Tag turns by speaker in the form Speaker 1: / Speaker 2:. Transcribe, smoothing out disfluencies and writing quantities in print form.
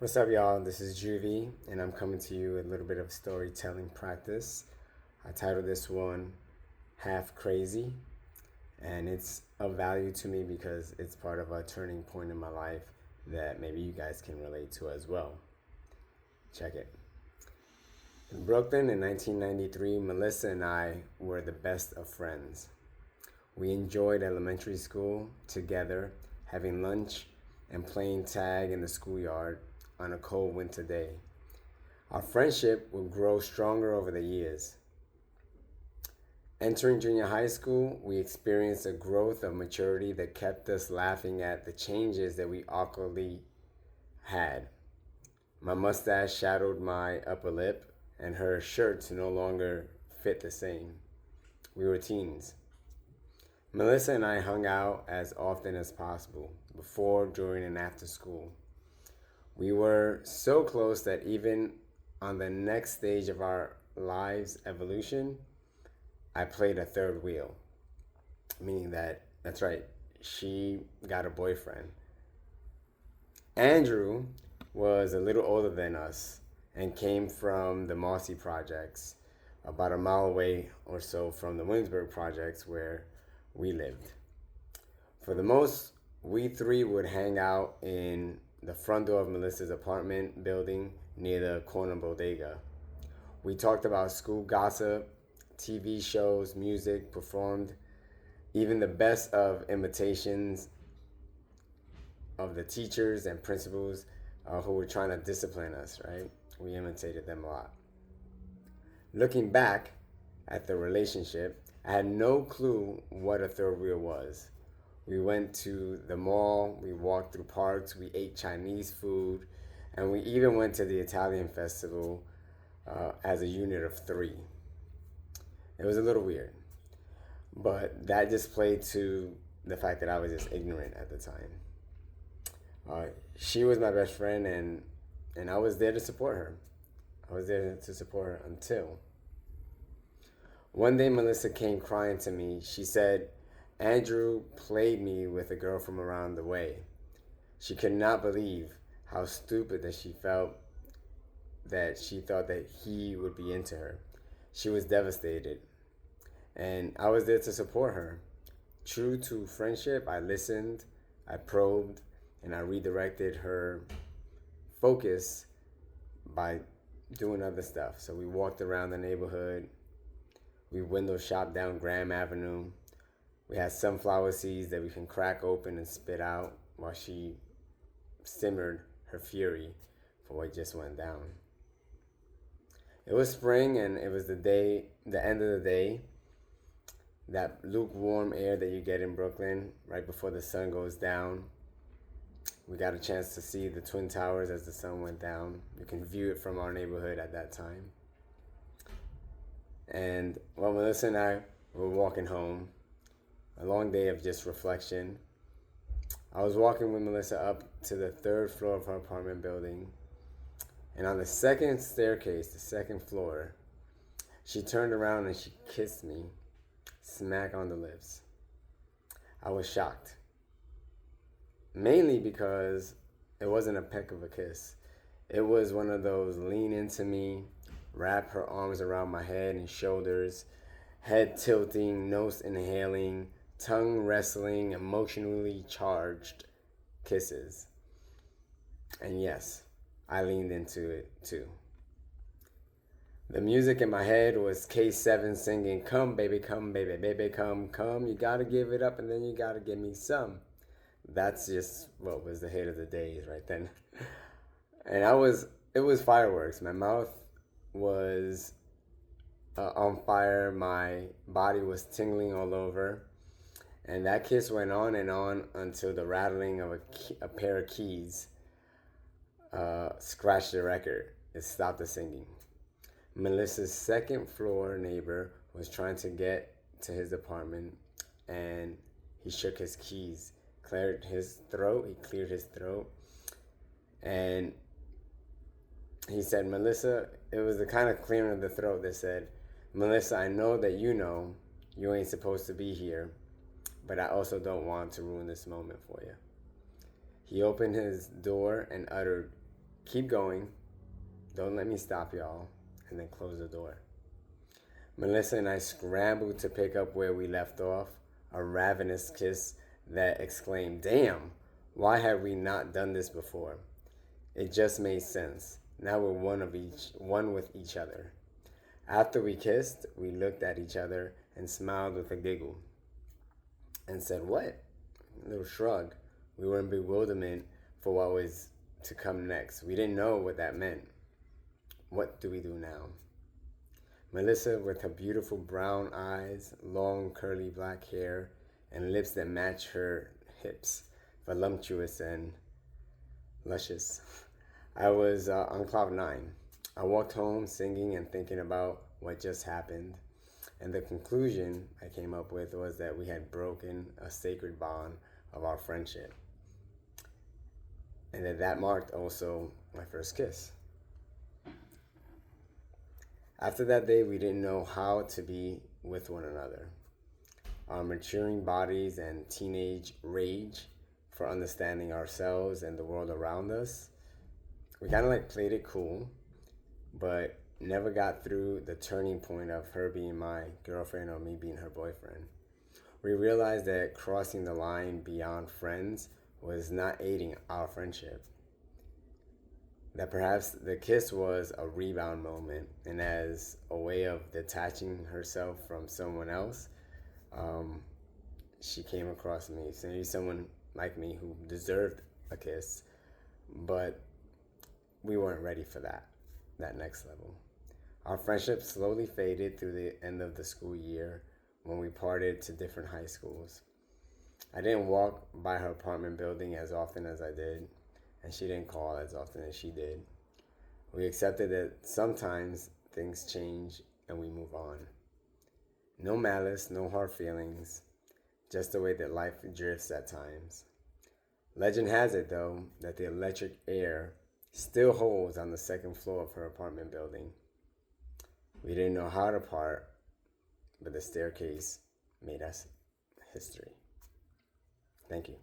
Speaker 1: What's up, y'all? This is Juvie, and I'm coming to you with a little bit of storytelling practice. I titled this one Half Crazy, and it's of value to me because it's part of a turning point in my life that maybe you guys can relate to as well. Check it. In Brooklyn in 1993, Melissa and I were the best of friends. We enjoyed elementary school together, having lunch and playing tag in the schoolyard on a cold winter day. Our friendship would grow stronger over the years. Entering junior high school, we experienced a growth of maturity that kept us laughing at the changes that we awkwardly had. My mustache shadowed my upper lip, and her shirts no longer fit the same. We were teens. Melissa and I hung out as often as possible, before, during, and after school. We were so close that even on the next stage of our lives' evolution, I played a third wheel, meaning that's right, she got a boyfriend. Andrew was a little older than us and came from the Mossy Projects, about a mile away or so from the Williamsburg Projects where we lived. For the most, we three would hang out in the front door of Melissa's apartment building near the corner bodega. We talked about school gossip, TV shows, music, performed even the best of imitations of the teachers and principals who were trying to discipline us, right? We imitated them a lot. Looking back at the relationship, I had no clue what a third wheel was. We went to the mall, we walked through parks, we ate Chinese food, and we even went to the Italian festival as a unit of three. It was a little weird, but that just played to the fact that I was just ignorant at the time. She was my best friend, and I was there to support her. I was there to support her until one day Melissa came crying to me. She said, Andrew played me with a girl from around the way. She could not believe how stupid that she felt, that she thought that he would be into her. She was devastated, and I was there to support her. True to friendship, I listened, I probed, and I redirected her focus by doing other stuff. So we walked around the neighborhood. We window shopped down Graham Avenue. We had sunflower seeds that we can crack open and spit out while she simmered her fury for what just went down. It was spring, and it was the end of the day, that lukewarm air that you get in Brooklyn right before the sun goes down. We got a chance to see the Twin Towers as the sun went down. You can view it from our neighborhood at that time. And while Melissa and I were walking home, a long day of just reflection, I was walking with Melissa up to the third floor of her apartment building. And on the second staircase, the second floor, she turned around and she kissed me, smack on the lips. I was shocked. Mainly because it wasn't a peck of a kiss. It was one of those lean into me, wrap her arms around my head and shoulders, head tilting, nose inhaling, tongue wrestling, emotionally charged kisses. And yes, I leaned into it too. The music in my head was K7 singing, come baby, baby, come, come. You gotta give it up and then you gotta give me some. That's just what was the hit of the days right then. And it was fireworks. My mouth was on fire. My body was tingling all over. And that kiss went on and on until the rattling of a pair of keys scratched the record. It stopped the singing. Melissa's second floor neighbor was trying to get to his apartment, and he shook his keys, cleared his throat, and he said, Melissa, it was the kind of clearing of the throat that said, Melissa, I know that you ain't supposed to be here, but I also don't want to ruin this moment for you. He opened his door and uttered, Keep going. Don't let me stop y'all. And then close the door. Melissa and I scrambled to pick up where we left off, a ravenous kiss that exclaimed, "Damn, why have we not done this before?" It just made sense. Now we're one with each other. After we kissed, we looked at each other and smiled with a giggle and said, "What?" A little shrug. We were in bewilderment for what was to come next. We didn't know what that meant. What do we do now? Melissa, with her beautiful brown eyes, long curly black hair, and lips that match her hips, voluptuous and luscious. I was on cloud nine. I walked home singing and thinking about what just happened. And the conclusion I came up with was that we had broken a sacred bond of our friendship. And that marked also my first kiss. After that day, we didn't know how to be with one another. Our maturing bodies and teenage rage for understanding ourselves and the world around us, we kind of like played it cool, but never got through the turning point of her being my girlfriend or me being her boyfriend. We realized that crossing the line beyond friends was not aiding our friendship. That perhaps the kiss was a rebound moment, and as a way of detaching herself from someone else, she came across me. So maybe someone like me who deserved a kiss, but we weren't ready for that next level. Our friendship slowly faded through the end of the school year when we parted to different high schools. I didn't walk by her apartment building as often as I did, and she didn't call as often as she did. We accepted that sometimes things change and we move on. No malice, no hard feelings, just the way that life drifts at times. Legend has it, though, that the electric air still holds on the second floor of her apartment building. We didn't know how to part, but the staircase made us history. Thank you.